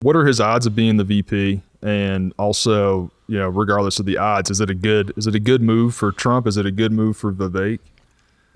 what are his odds of being the VP? And also, regardless of the odds, is it a good move for Trump? Is it a good move for Vivek?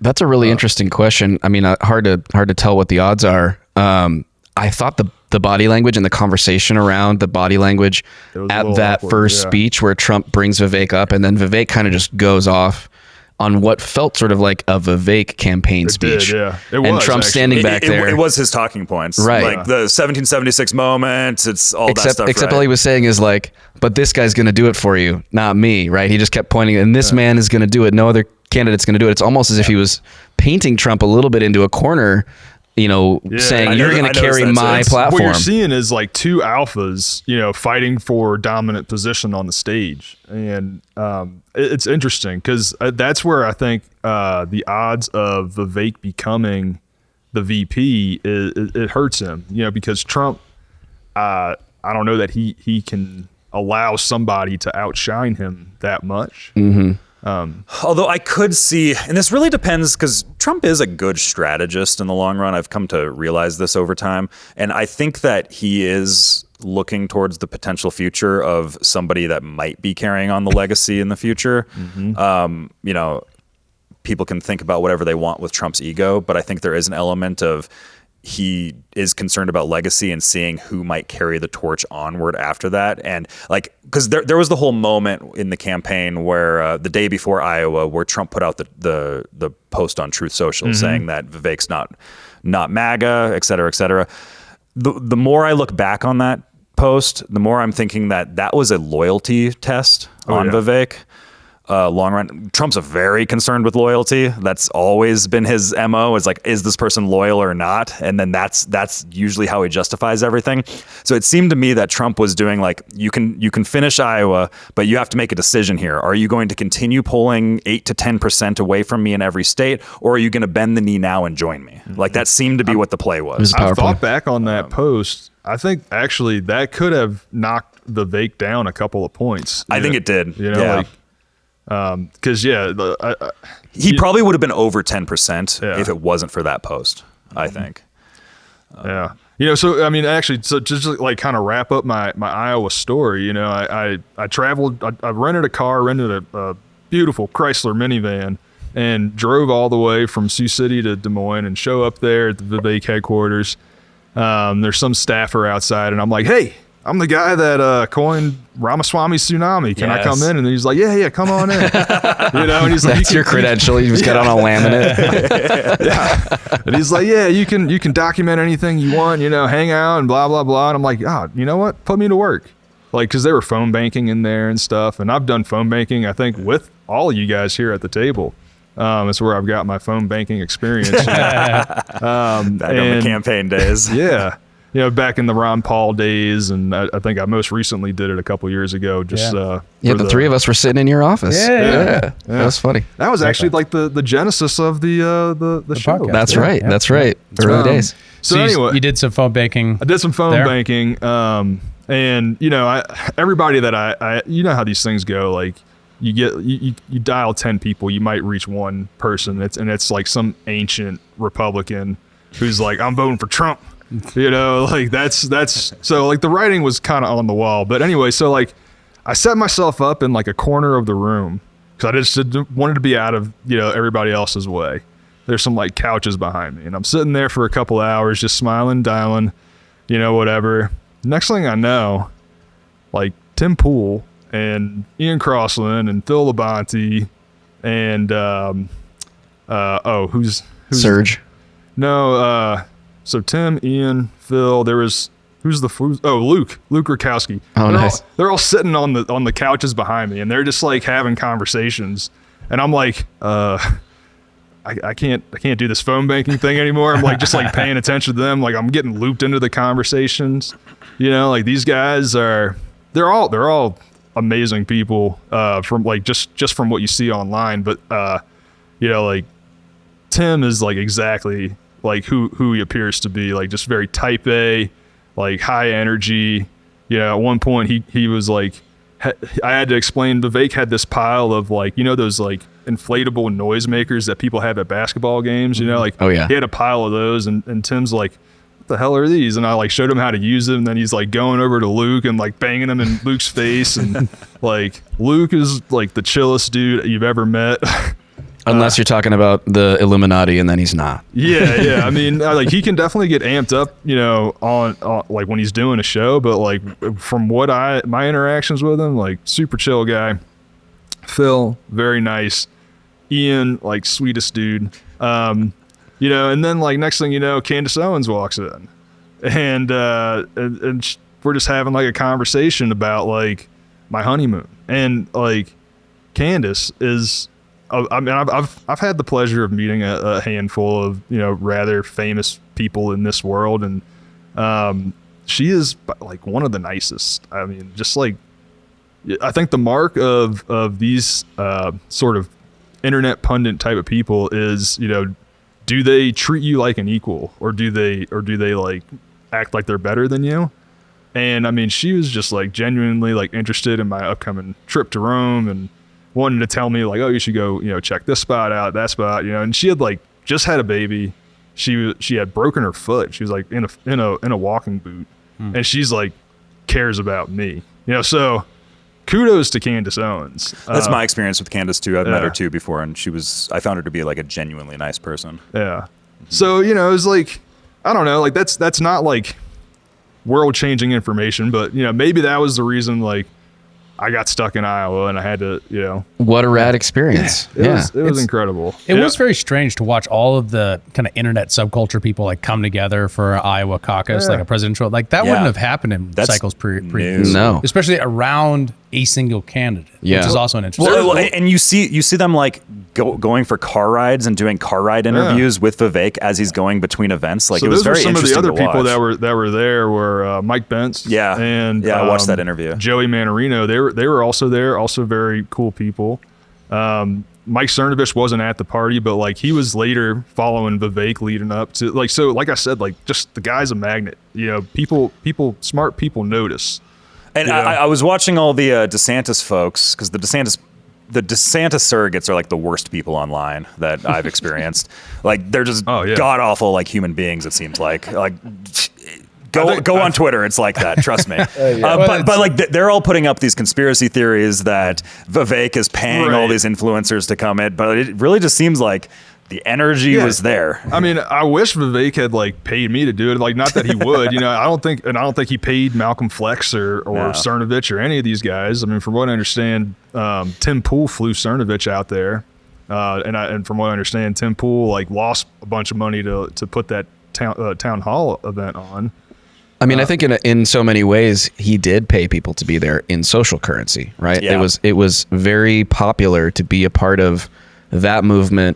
That's a really interesting question. I mean, hard to tell what the odds are. I thought the body language and the conversation around the body language at that awkward, first speech where Trump brings Vivek up and then Vivek kind of just goes off on what felt sort of like a Vivek campaign speech. It was, and Trump actually. standing back there. It was his talking points. Right. Like the 1776 moment, it's all that stuff. Except right? all he was saying is like, but this guy's going to do it for you, not me, right? He just kept pointing, and this man is going to do it. No other candidate's going to do it. It's almost as if he was painting Trump a little bit into a corner, saying you're going to carry my platform. What you're seeing is like two alphas, fighting for dominant position on the stage. And it's interesting because that's where I think the odds of Vivek becoming the VP, it hurts him, because Trump, I don't know that he can allow somebody to outshine him that much. Mm-hmm. Although I could see, and this really depends because Trump is a good strategist in the long run. I've come to realize this over time. And I think that he is looking towards the potential future of somebody that might be carrying on the legacy in the future. Mm-hmm. People can think about whatever they want with Trump's ego, but I think there is an element of he is concerned about legacy and seeing who might carry the torch onward after that. And because there was the whole moment in the campaign where the day before Iowa, where Trump put out the post on Truth Social saying that Vivek's not MAGA, et cetera, et cetera. The more I look back on that post, the more I'm thinking that was a loyalty test on Vivek. Long run, Trump's very concerned with loyalty. That's always been his MO, is like, is this person loyal or not? And then that's usually how he justifies everything. So it seemed to me that Trump was doing like, you can finish Iowa, but you have to make a decision here. Are you going to continue pulling 8 to 10% away from me in every state, or are you going to bend the knee now and join me? Like that seemed to be what the play was. I thought back on that post. I think actually that could have knocked Vivek down a couple of points. I think it did. Because he probably would have been over 10% if it wasn't for that post, I think. So I mean, actually, so just like kind of wrap up my Iowa story. I traveled. I rented a car, rented a beautiful Chrysler minivan, and drove all the way from Sioux City to Des Moines and show up there at the Vivek headquarters. There's some staffer outside, and I'm like, hey, I'm the guy that coined Ramaswamy tsunami. Can I come in? And he's like, yeah, come on in. And he's like, that's your credential. You just got on a laminate. And he's like, yeah, you can document anything you want, hang out and blah, blah, blah. And I'm like, you know what? Put me to work. Like, cause they were phone banking in there and stuff. And I've done phone banking, I think, with all of you guys here at the table. It's where I've got my phone banking experience. Back on the campaign days. Yeah. Back in the Ron Paul days, and I think I most recently did it a couple years ago. The three of us were sitting in your office. Yeah. That was funny. That was actually like the genesis of the show. Podcast. That's right. Yeah. That's right. Early days. So anyway, you did some phone banking. I did some phone banking, and everybody that I how these things go. Like you dial 10 people, you might reach one person. It's like some ancient Republican who's like, I'm voting for Trump. That's so like the writing was kind of on the wall. But anyway, so like I set myself up in like a corner of the room because I just wanted to be out of everybody else's way. There's some like couches behind me, and I'm sitting there for a couple of hours just smiling, dialing, whatever. Next thing I know, like Tim Pool and Ian Crossland and Phil Labonte and who's Serge? No, so Tim, Ian, Phil, Luke Rukowski. Oh, nice. They're all sitting on the couches behind me, and they're just like having conversations. And I'm like, I can't do this phone banking thing anymore. I'm like just like paying attention to them. Like I'm getting looped into the conversations. Like these guys they're all amazing people from like just from what you see online. But like Tim is like exactly like who he appears to be, like just very type A, like high energy. At one point he was like, I had to explain, Vivek had this pile of like, those like inflatable noisemakers that people have at basketball games, like, oh yeah, he had a pile of those, and Tim's like, what the hell are these? And I like showed him how to use them. And then he's like going over to Luke and like banging him in Luke's face. And like Luke is like the chillest dude you've ever met. Unless you're talking about the Illuminati, and then he's not. Yeah. I mean, like he can definitely get amped up, on like when he's doing a show. But like from what my interactions with him, like super chill guy. Phil, very nice. Ian, like sweetest dude. And then like next thing you know, Candace Owens walks in, and we're just having like a conversation about like my honeymoon, and like Candace is. I mean, I've had the pleasure of meeting a handful of rather famous people in this world, and she is like one of the nicest. I mean, just like I think the mark of these sort of internet pundit type of people is do they treat you like an equal, or do they like act like they're better than you? And I mean, she was just like genuinely like interested in my upcoming trip to Rome, and wanted to tell me like, oh, you should go, check this spot out, that spot, and she had like just had a baby. She had broken her foot. She was like in a walking boot, and she's like cares about me, so kudos to Candace Owens. That's my experience with Candace too. I've met her too before, and I found her to be like a genuinely nice person. Yeah. So, it was like, I don't know, like that's not like world changing information, but maybe that was the reason like I got stuck in Iowa and I had to, What a rad experience. It was incredible. It was very strange to watch all of the kind of internet subculture people like come together for Iowa caucus, like a presidential, like that wouldn't have happened in cycles previous. No. Especially around a single candidate, which is also an interesting. Well, and you see them like going for car rides and doing car ride interviews with Vivek as he's going between events. Like, so it was very interesting. Some of the other people watch. that were there were Mike Bentz. And I watched that interview. Joey Manarino. They were also there. Also very cool people. Mike Cernovich wasn't at the party, but like he was later following Vivek leading up to like, so like I said, like just the guy's a magnet. Smart people notice. And I was watching all the DeSantis folks, because the DeSantis surrogates are like the worst people online that I've experienced. Like they're just god awful like human beings. It seems like go on Twitter. It's like that. Trust me. But like they're all putting up these conspiracy theories that Vivek is paying all these influencers to come in. But it really just seems like the energy was there. I mean, I wish Vivek had like paid me to do it. Like, not that he would, I don't think he paid Malcolm Flex or Cernovich or any of these guys. I mean, from what I understand, Tim Pool flew Cernovich out there, and from what I understand, Tim Pool like lost a bunch of money to put that town hall event on. I mean, I think in so many ways he did pay people to be there in social currency, right? Yeah. It was very popular to be a part of that movement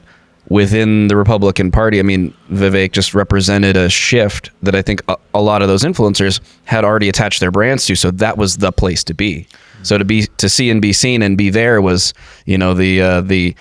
within the Republican Party. I mean, Vivek just represented a shift that I think a lot of those influencers had already attached their brands to. So that was the place to be. So to see and be seen and be there was, the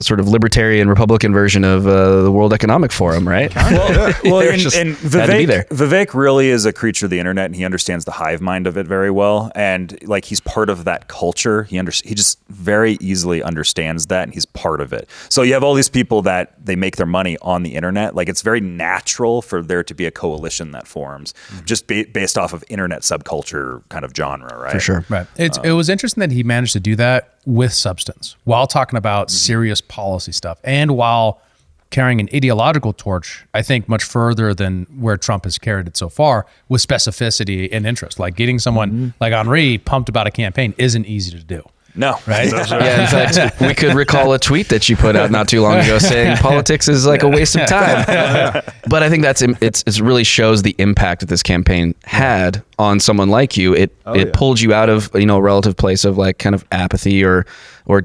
sort of libertarian Republican version of the World Economic Forum, right? Well, and Vivek really is a creature of the internet, and he understands the hive mind of it very well. And like he's part of that culture. He just very easily understands that, and he's part of it. So you have all these people that they make their money on the internet. Like it's very natural for there to be a coalition that forms just based off of internet subculture kind of genre, right? For sure. Right. It was interesting that he managed to do that with substance while talking about serious policy stuff and while carrying an ideological torch, I think much further than where Trump has carried it so far, with specificity and interest. Like getting someone like Henri pumped about a campaign isn't easy to do. No. Right? Yeah, in fact, we could recall a tweet that you put out not too long ago saying politics is like a waste of time. But I think it really shows the impact that this campaign had on someone like you. It pulled you out of a relative place of like kind of apathy or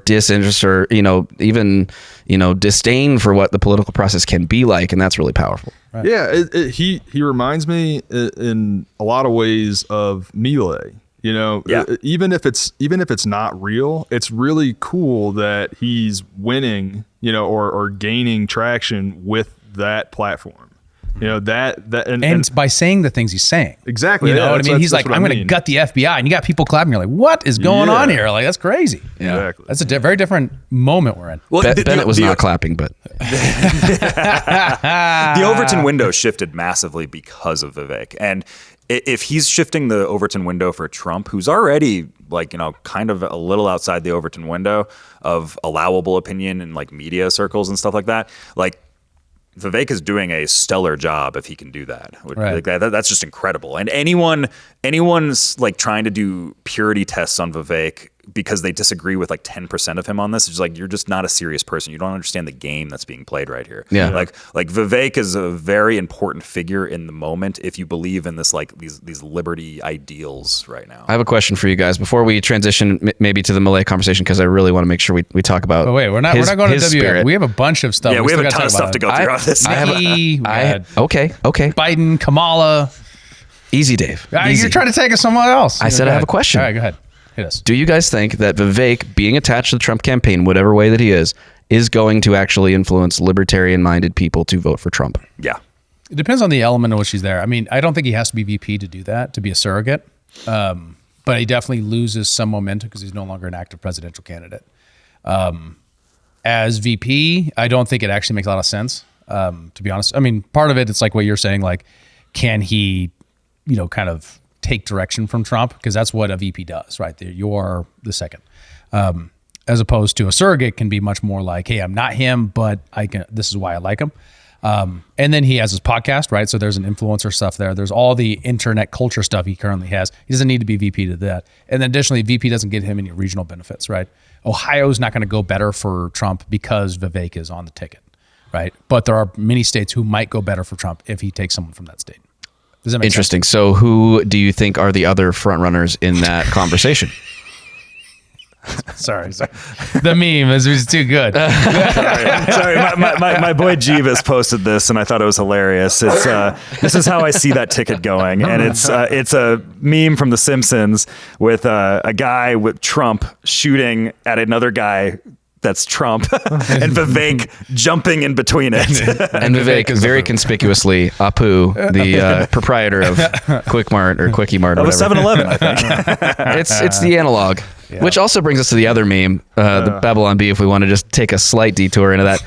disinterest or even disdain for what the political process can be like, and that's really powerful. Right. Yeah, he reminds me in a lot of ways of Milei. Even if it's not real, it's really cool that he's winning, or gaining traction with that platform. You know, that And by saying the things he's saying. Exactly. You know yeah, what I mean? He's like, I'm going to gut the FBI. And you got people clapping. You're like, what is going on here? Like, that's crazy. Yeah. Exactly. That's a very different moment we're in. Well, Bennett was not clapping, but the Overton window shifted massively because of Vivek. And if he's shifting the Overton window for Trump, who's already like, you know, kind of a little outside the Overton window of allowable opinion in like media circles and stuff like that, like Vivek is doing a stellar job if he can do that. Right. Like that's just incredible. And anyone's like trying to do purity tests on Vivek because they disagree with like 10% of him on this. It's like, you're just not a serious person. You don't understand the game that's being played right here. Yeah. Like Vivek is a very important figure in the moment if you believe in this, like these liberty ideals right now. I have a question for you guys before we transition maybe to the Malay conversation, because I really want to make sure we talk about. But wait, we're not going to WF. Spirit. We have a bunch of stuff. Yeah, we have still a gotta ton of talk stuff to about go through on this. Okay. Biden, Kamala. Easy, Dave. You're Easy. trying to take us somewhere else. I said I have a question. All right, go ahead. Hit us. Do you guys think that Vivek, being attached to the Trump campaign, whatever way that he is going to actually influence libertarian-minded people to vote for Trump? Yeah. It depends on the element in which he's there. I mean, I don't think he has to be VP to do that, to be a surrogate. But he definitely loses some momentum because he's no longer an active presidential candidate. As VP, I don't think it actually makes a lot of sense, to be honest. I mean, part of it, it's like what you're saying, like, can he, you know, kind of take direction from Trump? Because that's what a VP does, right? You're the second. As opposed to a surrogate can be much more like, hey, I'm not him, but this is why I like him. And then he has his podcast, right? So there's an influencer stuff there. There's all the internet culture stuff he currently has. He doesn't need to be VP to that. And then additionally, VP doesn't get him any regional benefits, right? Ohio's not going to go better for Trump because Vivek is on the ticket, right? But there are many states who might go better for Trump if he takes someone from that state. Does that make Interesting. sense? So who do you think are the other front runners in that conversation? Sorry. The meme is too good. Sorry. My boy Jeeves posted this, and I thought it was hilarious. It's this is how I see that ticket going, and it's a meme from The Simpsons with a guy with Trump shooting at another guy that's Trump, and Vivek jumping in between it. And Vivek is very conspicuously Apu, the proprietor of Quick Mart or Quickie Mart, or Of a whatever. 7-Eleven, I think. It's the analog, which also brings us to the other meme, the Babylon Bee. If we want to just take a slight detour into that,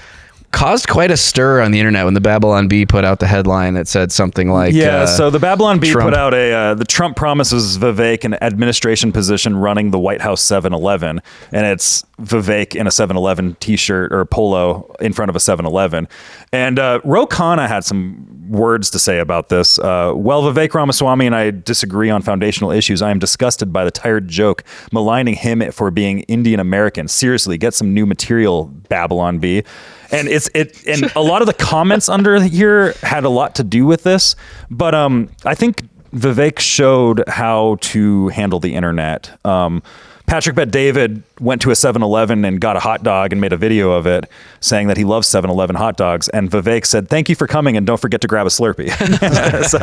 caused quite a stir on the internet when the Babylon Bee put out the headline that said something like, so the Babylon Bee Trump put out the Trump promises Vivek an administration position running the White House 7-Eleven, and it's Vivek in a 7-Eleven t-shirt or polo in front of a 7-Eleven. And Ro Khanna had some words to say about this. Well, Vivek Ramaswamy and I disagree on foundational issues. I am disgusted by the tired joke maligning him for being Indian American. Seriously, get some new material, Babylon Bee. And and a lot of the comments under here had a lot to do with this, but I think Vivek showed how to handle the internet. Patrick Bet-David went to a 7-Eleven and got a hot dog and made a video of it, saying that he loves 7-Eleven hot dogs. And Vivek said, "Thank you for coming, and don't forget to grab a Slurpee." So,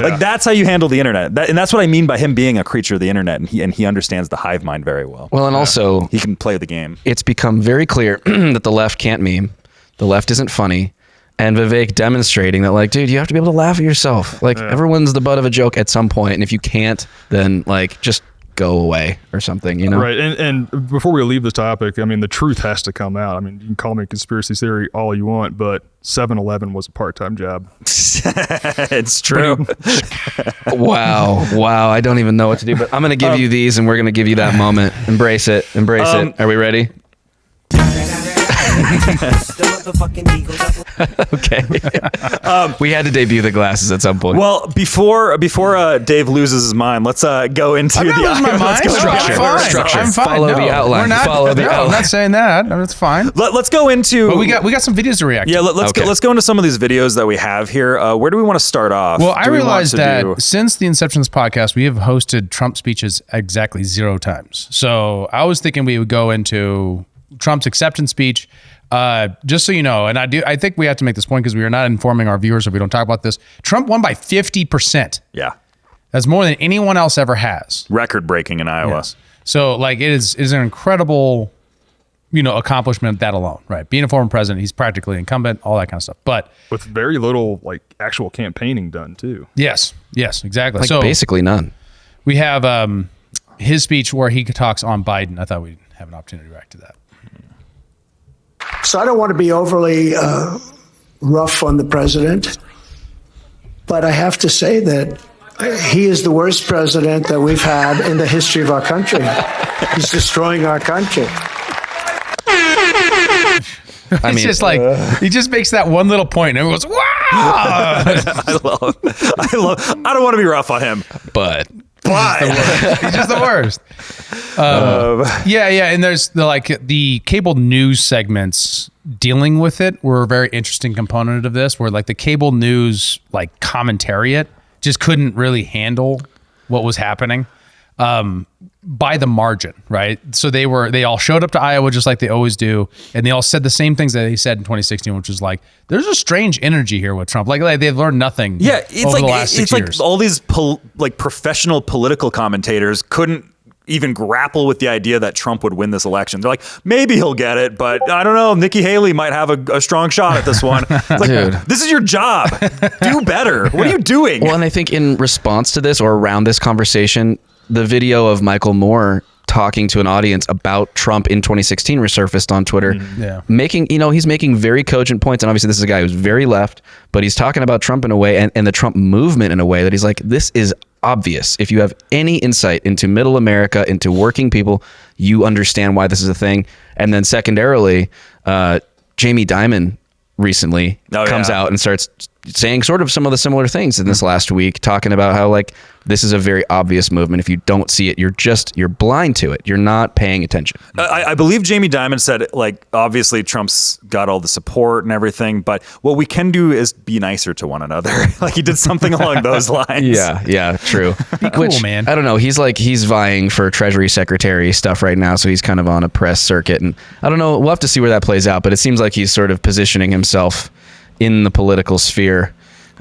like, that's how you handle the internet, and that's what I mean by him being a creature of the internet, and he understands the hive mind very well. well, and also He can play the game. it's become very clear that the left can't meme, the left isn't funny, and Vivek demonstrating that, like, dude, you have to be able to laugh at yourself. Like, everyone's the butt of a joke at some point, and if you can't, then like just go away or something, you know? Right. And before we leave this topic, I mean, the truth has to come out. I mean, you can call me a conspiracy theory all you want, but 7-Eleven was a part-time job. It's true. Wow. I don't even know what to do, but I'm going to give you these, and we're going to give you that moment. Embrace it. Are we ready? Okay. We had to debut the glasses at some point. Well, before Dave loses his mind, let's go into I'm not losing my mind. Structure. I'm fine. Follow the outline. We're not, Follow the I'm outline. not saying that. That's fine. Let's go into. But we got some videos to react to. Yeah, let's go into some of these videos that we have here. Where do we want to start off? Well, I Do we want realized to that do- since the inception of this podcast, we have hosted Trump speeches exactly 0 times. So I was thinking we would go into Trump's acceptance speech. Just so you know, and I think we have to make this point because we are not informing our viewers if we don't talk about this. Trump won by 50%. Yeah, That's more than anyone else ever has. record breaking in Iowa. Yes. So like it is an incredible accomplishment that alone, right? Being a former president, he's practically incumbent, all that kind of stuff. But with very little like actual campaigning done too. Yes, exactly. Like so basically none. we have his speech where he talks on Biden. I thought we'd have an opportunity to react to that. So I don't want to be overly rough on the president, but I have to say that he is the worst president that we've had in the history of our country. He's destroying our country. I mean, just like he just makes that one little point, and everyone goes, "Wow!" I don't want to be rough on him, But He's just the worst. Yeah, and there's the cable news segments dealing with it were a very interesting component of this, where like the cable news like commentariat just couldn't really handle what was happening. By the margin, right? So they all showed up to Iowa just like they always do, and they all said the same things that they said in 2016, which was like, there's a strange energy here with Trump. Like they've learned nothing. Yeah, it's over like the last 6 years. Like all these professional political commentators couldn't even grapple with the idea that Trump would win this election. They're like, maybe he'll get it, but I don't know. Nikki Haley might have a strong shot at this one. It's like, Dude. This is your job. Do better. What are you doing? Well, and I think in response to this or around this conversation, the video of Michael Moore talking to an audience about Trump in 2016 resurfaced on Twitter, he's making very cogent points. And obviously this is a guy who's very left, but he's talking about Trump in a way and the Trump movement in a way that he's like, this is obvious. If you have any insight into middle America, into working people, you understand why this is a thing. And then secondarily, Jamie Dimon recently comes out and starts saying sort of some of the similar things in this last week, talking about how like this is a very obvious movement. If you don't see it, you're blind to it. You're not paying attention. I believe Jamie Dimon said, like, obviously Trump's got all the support and everything, but what we can do is be nicer to one another. Like he did something along those lines. Yeah, true. Be cool, man. I don't know. He's vying for Treasury Secretary stuff right now, so he's kind of on a press circuit, and I don't know. We'll have to see where that plays out, but it seems like he's sort of positioning himself in the political sphere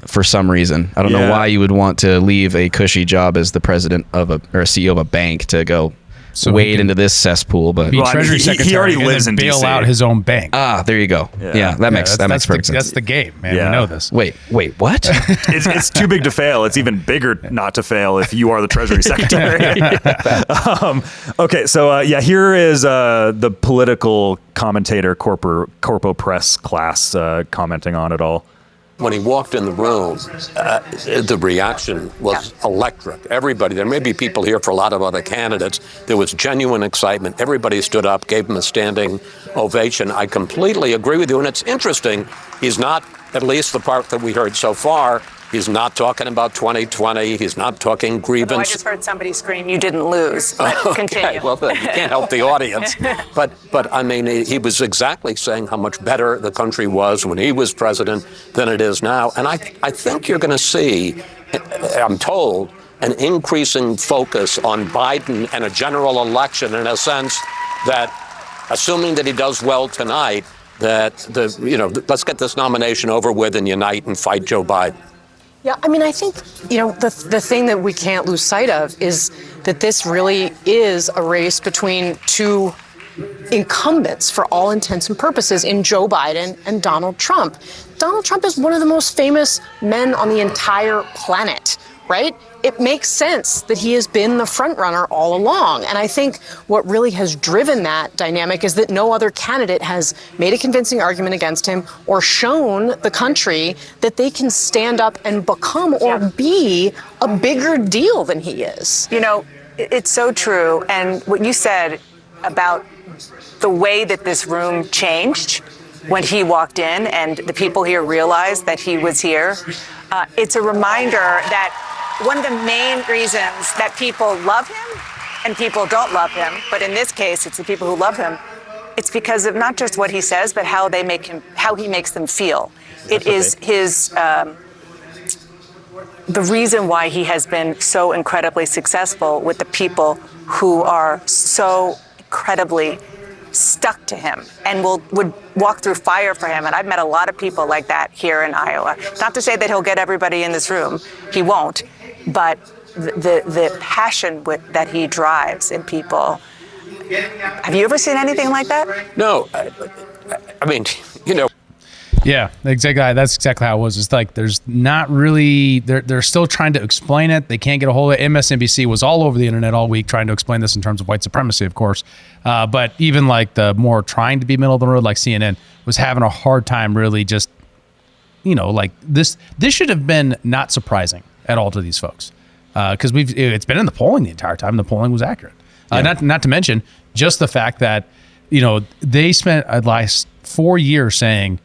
for some reason. I don't know why you would want to leave a cushy job as the president of or a CEO of a bank to go wade into this cesspool, but be Treasury Secretary he already lives in bail DC. out his own bank. There you go. Yeah, that makes perfect sense. That's the game, man. Yeah. We know this. Wait, what? It's too big to fail. It's even bigger not to fail if you are the Treasury Secretary. Okay, so here is the political commentator, corpo press class commenting on it all. When he walked in the room, the reaction was electric. Everybody, there may be people here for a lot of other candidates. There was genuine excitement. Everybody stood up, gave him a standing ovation. I completely agree with you. And it's interesting, he's not, at least the part that we heard so far, he's not talking about 2020. He's not talking grievance. Although I just heard somebody scream, "You didn't lose." But continue. Well, you can't help the audience. But I mean, he was exactly saying how much better the country was when he was president than it is now. And I think you're going to see, I'm told, an increasing focus on Biden and a general election in a sense that, assuming that he does well tonight, that let's get this nomination over with and unite and fight Joe Biden. Yeah, I mean, I think, the thing that we can't lose sight of is that this really is a race between two incumbents for all intents and purposes in Joe Biden and Donald Trump. Donald Trump is one of the most famous men on the entire planet, right? It makes sense that he has been the front runner all along. And I think what really has driven that dynamic is that no other candidate has made a convincing argument against him or shown the country that they can stand up and become or be a bigger deal than he is. It's so true. And what you said about the way that this room changed when he walked in and the people here realized that he was here, it's a reminder that one of the main reasons that people love him and people don't love him, but in this case, it's the people who love him, it's because of not just what he says, but how he makes them feel. It is his, the reason why he has been so incredibly successful with the people who are so incredibly stuck to him and would walk through fire for him. And I've met a lot of people like that here in Iowa. Not to say that he'll get everybody in this room. He won't. But the passion that he drives in people Have you ever seen anything like that? No, I mean, you know. Yeah, exactly. That's exactly how it was. It's like there's not really. They're still trying to explain it. They can't get a hold of it. MSNBC was all over the internet all week trying to explain this in terms of white supremacy, of course. But even like the more trying to be middle of the road, like CNN, was having a hard time really just, like this. This should have been not surprising at all to these folks, because it's been in the polling the entire time. The polling was accurate. Not to mention just the fact that they spent the last 4 years saying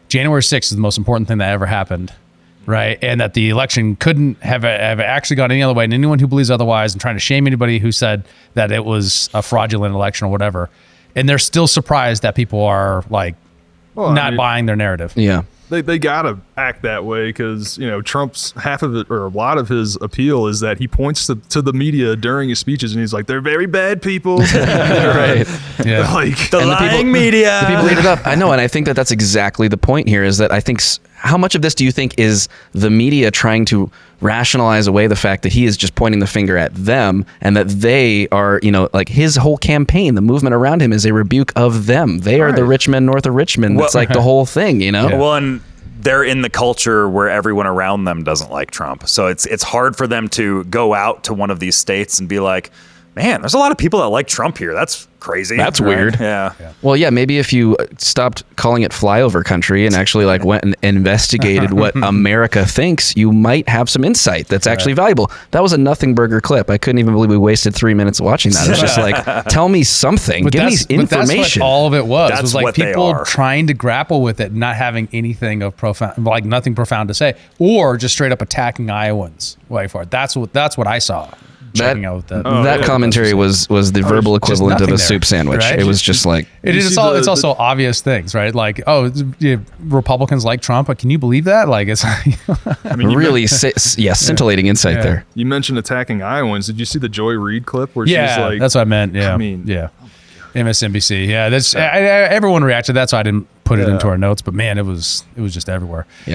January 6th is the most important thing that ever happened, right? And that the election couldn't have actually gone any other way. And anyone who believes otherwise and trying to shame anybody who said that it was a fraudulent election or whatever. And they're still surprised that people are like not buying their narrative. Yeah. They gotta act that way because Trump's half of it or a lot of his appeal is that he points to the media during his speeches and he's like, they're very bad people. Right. Yeah. Like The lying media. The people eat it up. I know, and I think that that's exactly the point here. Is that I think how much of this do you think is the media trying to rationalize away the fact that he is just pointing the finger at them and that they are, like his whole campaign, the movement around him is a rebuke of them. They are the rich men north of Richmond. That's like the whole thing, Yeah. Well, and they're in the culture where everyone around them doesn't like Trump. So it's hard for them to go out to one of these states and be like, man, there's a lot of people that like Trump here. That's crazy. That's right? weird. Yeah. Well, yeah, maybe if you stopped calling it flyover country and actually went and investigated what America thinks, you might have some insight that's actually valuable. That was a nothing burger clip. I couldn't even believe we wasted 3 minutes watching that. It was just like, tell me something. Give me information. But that's what all of it was. It was like what they people are. trying to grapple with it, not having anything of profound, like nothing profound to say, or just straight up attacking Iowans. Wait for it. That's what I saw. Checking out that commentary was the verbal equivalent of a soup sandwich. Right? It was just like it's also obvious things, right? Like, Republicans like Trump, but can you believe that? Like, it's really scintillating insight there. You mentioned attacking Iowans. Did you see the Joy Reid clip where she's like, that's what I meant. Yeah, MSNBC. Yeah, that's everyone reacted. That's why I didn't put it into our notes. But man, it was just everywhere. Yep.